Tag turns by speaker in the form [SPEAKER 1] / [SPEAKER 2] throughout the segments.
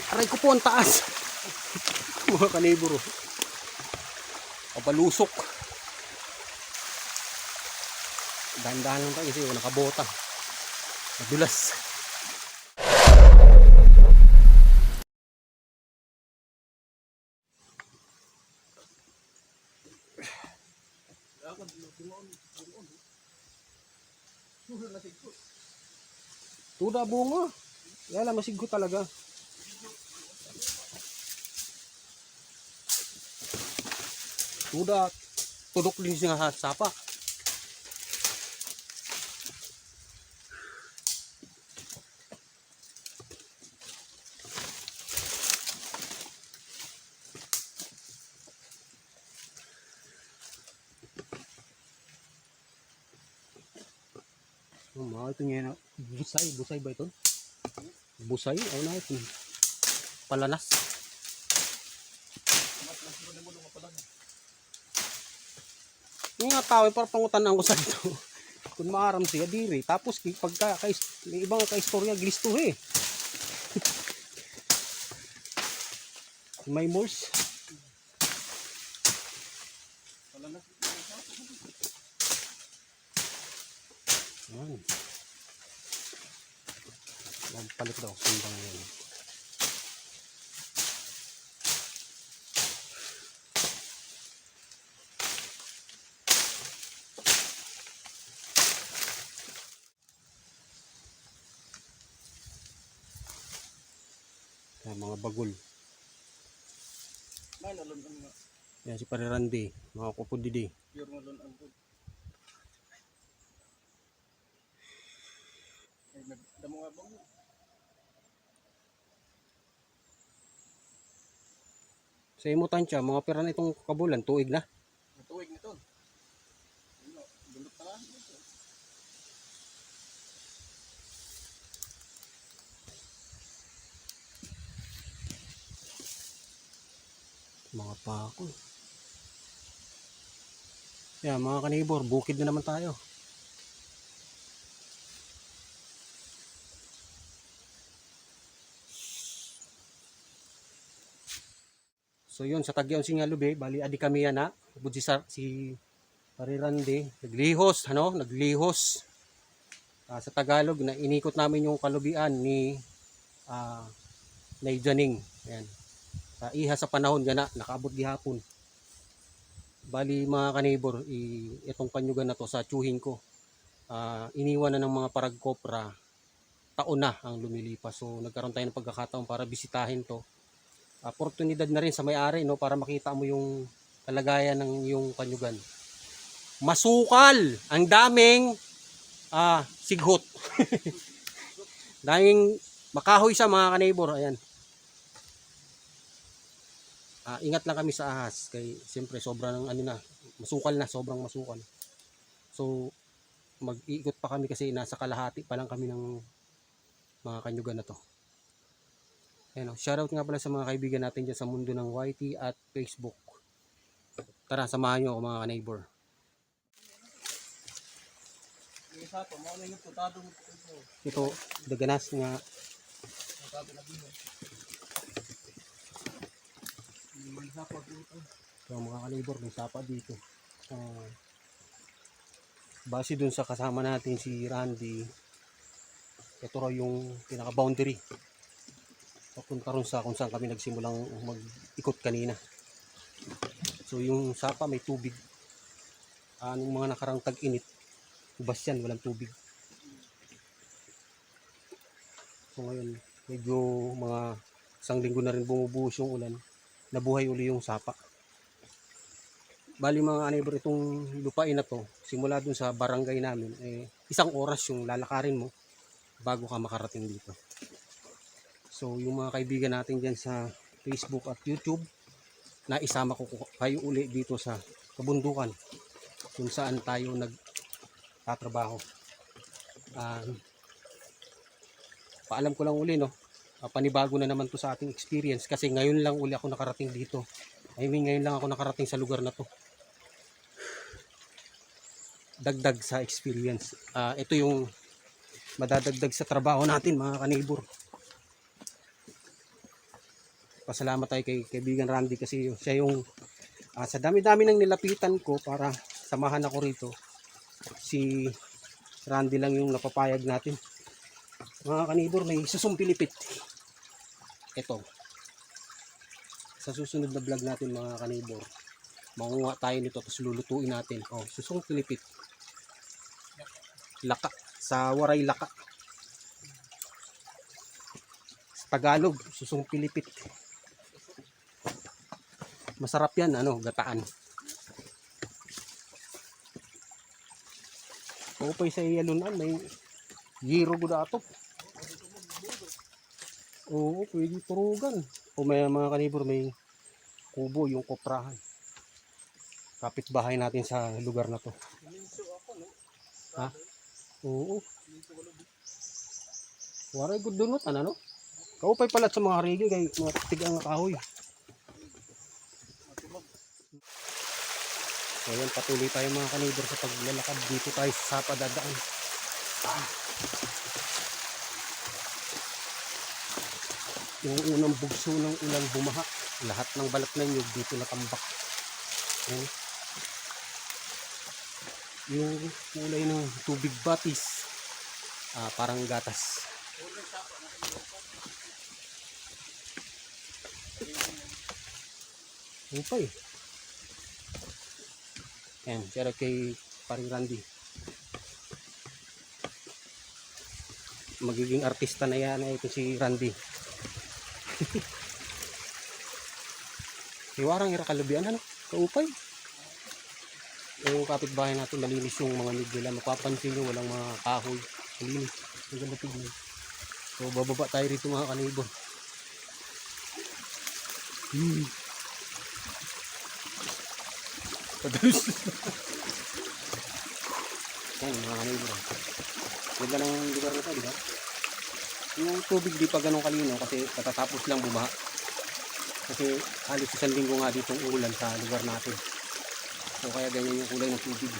[SPEAKER 1] Aray ko po ang taas. Mga kanibor. Papalusok. Dahan-dahan lang tayo kasi nakabota. Madulas. Tuda bunga. Yala masiggo talaga. Tuda tudok din siya sa sapa. Mga ito niya na busay ba ito? Busay, ano na ito? Palanas. Yung nga tao, para pangutan ko sa ito. Kung maaram siya, diri. Tapos, pagka, may ibang kaistorya, glisto eh. May morse. Ayan. Palit daw, sumbang yan. Ayan, mga bagol. Yan si Pare Randy, mga kupudidi. Sa imo tansya, mga pera na itong kabulan, tuig na.
[SPEAKER 2] Tuig nito. Bulot na lang.
[SPEAKER 1] Mga pako. Yan, mga kanibor, bukid na naman tayo. So yun, sa Tagyaw Singalube, bali adi kami yan na. Si Pare Randy, naglihos, naglihos. Sa Tagalog, na inikot namin yung kalubian ni Nay Janing. Ayan. Sa iha sa panahon, yan na, nakaabot gihapon. Bali mga kanibor, itong panyugan na to sa tsuhin ko. Iniwan na ng mga paragkopra, taon na ang lumilipas. So nagkaroon tayo ng pagkakataon para bisitahin to. Oportunidad na rin sa may-ari, no, para makita mo yung kalagayan ng yung panyugan. Masukal, ang daming sighot. Daming makahoy sa mga kanibor. Ayan. Ingat lang kami sa ahas kay siyempre sobrang masukal na, sobrang masukal. So mag-iikot pa kami kasi nasa kalahati pa lang kami ng mga kanyugan na to. Ayan, shoutout nga pala sa mga kaibigan natin dyan sa mundo ng YT at Facebook. Tara, samahan nyo ako mga neighbor. Ito, daganas nga. So, mga kanibor, may sapa dito. Base dun sa kasama natin si Randy, ito raw yung pinaka-boundary. Papunta ron sa kung saan kami nagsimulang mag-ikot kanina. So yung sapa may tubig. Anong mga nakarang tag-init, ubas yan, walang tubig. So ngayon, medyo mga isang linggo na rin bumubuhos yung ulan, nabuhay uli yung sapa. Bali mga neighbor, itong lupain na to, simula dun sa barangay namin, isang oras yung lalakarin mo bago ka makarating dito. So yung mga kaibigan natin dyan sa Facebook at YouTube, na isama ko kayo uli dito sa kabundukan kung saan tayo nagtatrabaho. Paalam ko lang uli, no, panibago na naman to sa ating experience kasi ngayon lang uli ako nakarating dito. Ngayon lang ako nakarating sa lugar na to. Dagdag sa experience. Ito yung madadagdag sa trabaho natin mga kanibor. Pasalamat tayo kay kaibigan Randy kasi siya yung sa dami-dami ng nilapitan ko para samahan ako rito. Si Randy lang yung napapayag natin. Mga kanibor, may susumpilipit. Ito. Sa susunod na vlog natin mga kanibor, mangunga tayo nito tapos lulutuin natin. Oh, susumpilipit. Laka. Sa Waray Laka. Sa Tagalog, susumpilipit. Masarap yan, gataan. O pa sa iyalunan, may giro gudatok. Oo, pwede turugan. O may mga kanibor, may kubo, yung koprahan. Kapitbahay natin sa lugar na to. Ha? Oo. Waray good dunot, ano? Kaupay pala sa mga rigi, kay mga tigang kahoy. So yan, patuloy tayo mga kanibor sa paglalakad. Dito tayo sa padadaan. Yung unang bugso ng ulan bumaha. Lahat ng balat ng nyug dito natambak. Yan. Yung kulay ng tubig batis, parang gatas. Ano pa eh. Yan, share kay paring Randy. Magiging artista na yan ito si Randy. Iwarang irakalubian, kaupay. Yung kapitbahay natin, malinis yung mga nid nila. Mapapansin nyo, walang mga kahoy. Malinis. Ang ganda tignan. So, bababa tayo rito mga kanibor. Padalos. Yan mga kanibor. Ganda ng lugar na ito, di ba? Yung tubig di pa ganun kalino kasi katatapos lang bumaha. Kasi halos isang linggo nga ditong ulan sa lugar natin. So kaya ganyan yung kulay ng tubig.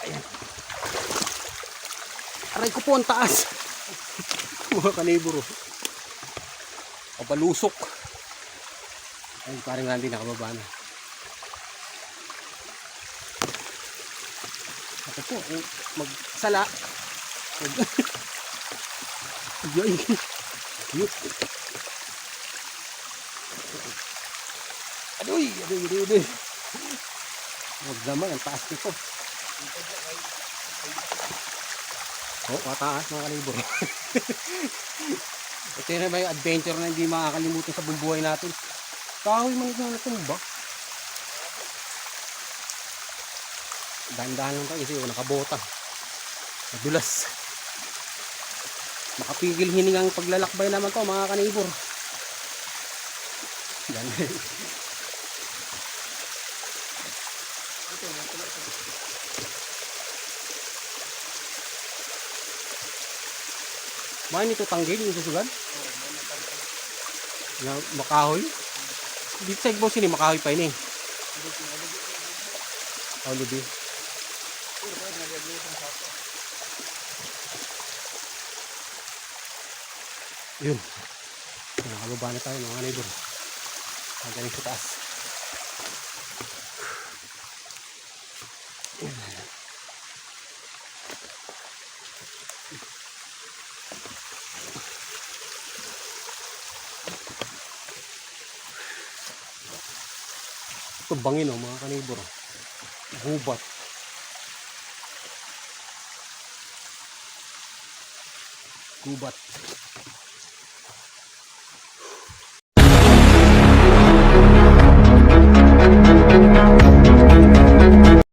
[SPEAKER 1] Ayan. Aray ko po ang taas. Mga kanibor. Papalusok. Ayun, parang Randy nakababa na. Ako po, magsala. Yay. Yuk. Aduy. Magdaman, ang taas nito. Oh, mataas mga kanibor. Ito na ba yung adventure na hindi makakalimutan sa bubuhay natin? Kahoy man ito na natumba. Dahan-dahan lang tayo kasi nakabota. Madulas. Makapigil hiningang paglalakbay naman to mga kanibor. Yan. Main ito tanggil yung susugan? Na makahoy? Dito sa Igbo sini makahoy pa ini. Oh, lubi. Yun. Nakababa na tayo mga neighbor. Magaling sa taas. Ito bangin mga kanibor. Gubat. Gubat.